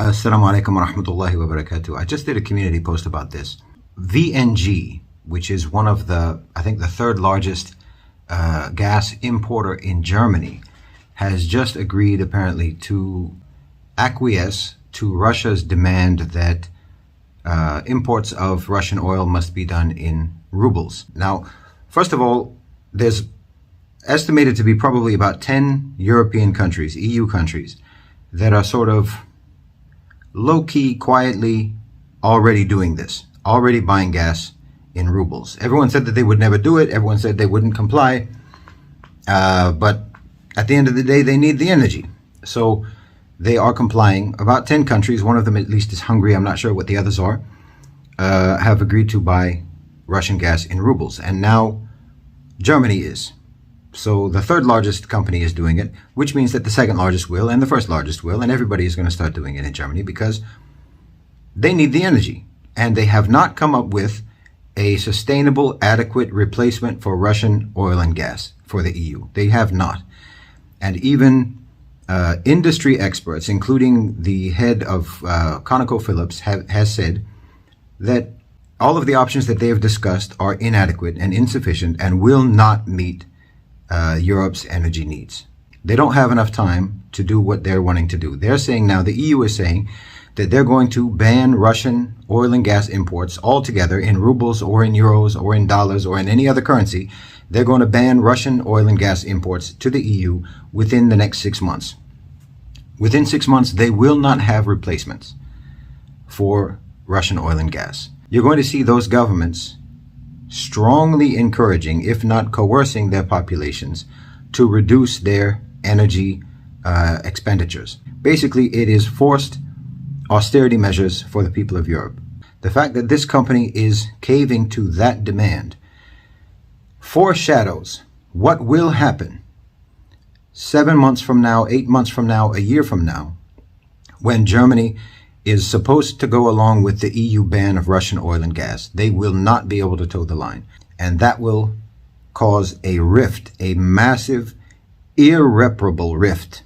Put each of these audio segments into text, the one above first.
Assalamu alaikum wa rahmatullahi wa barakatuh. I just did a community post about this. VNG, which is one of I think the third largest gas importer in Germany, has just agreed apparently to acquiesce to Russia's demand that imports of Russian oil must be done in rubles. Now, first of all, there's estimated to be probably about 10 European countries, EU countries, that are sort of low-key, quietly already doing this, already buying gas in rubles. Everyone said that they would never do it. Everyone said they wouldn't comply. But at the end of the day, they need the energy. So they are complying. About 10 countries, one of them at least is Hungary, I'm not sure what the others are, have agreed to buy Russian gas in rubles. And now Germany is. So the third largest company is doing it, which means that the second largest will and the first largest will, and everybody is going to start doing it in Germany because they need the energy. And they have not come up with a sustainable, adequate replacement for Russian oil and gas for the EU. They have not. And even industry experts, including the head of ConocoPhillips, has said that all of the options that they have discussed are inadequate and insufficient and will not meet Europe's energy needs. They don't have enough time to do what they're wanting to do. They're saying now, the EU is saying that they're going to ban Russian oil and gas imports altogether in rubles or in euros or in dollars or in any other currency. They're going to ban Russian oil and gas imports to the EU within the next 6 months. Within 6 months, they will not have replacements for Russian oil and gas. You're going to see those governments strongly encouraging, if not coercing, their populations to reduce their energy expenditures. Basically, it is forced austerity measures for the people of Europe. The fact that this company is caving to that demand foreshadows what will happen 7 months from now, 8 months from now, a year from now, when Germany is supposed to go along with the EU ban of Russian oil and gas. They will not be able to toe the line. And that will cause a rift, a massive, irreparable rift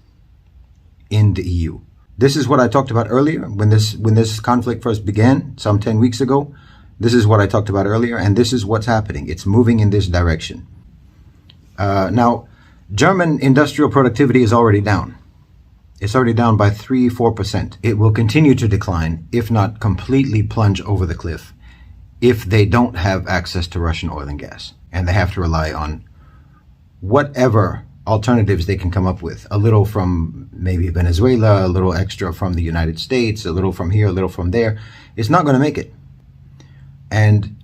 in the EU. This is what I talked about earlier when this conflict first began, some 10 weeks ago. This is what I talked about earlier, and this is what's happening. It's moving in this direction. Now, German industrial productivity is already down. It's already down by 3-4%. It will continue to decline, if not completely plunge over the cliff, if they don't have access to Russian oil and gas. And they have to rely on whatever alternatives they can come up with. A little from maybe Venezuela, a little extra from the United States, a little from here, a little from there. It's not going to make it. And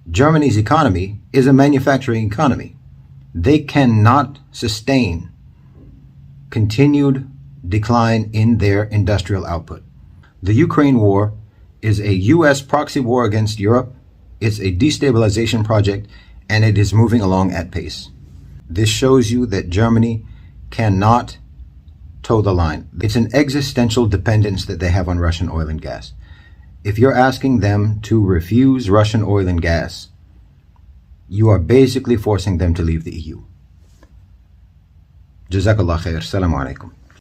Germany's economy is a manufacturing economy. They cannot sustain continued decline in their industrial output. The Ukraine war is a US proxy war against Europe. It's a destabilization project, and it is moving along at pace. This shows you that Germany cannot toe the line. It's an existential dependence that they have on Russian oil and gas. If you're asking them to refuse Russian oil and gas, you are basically forcing them to leave the EU. Jazakallah khair. Assalamu alaikum.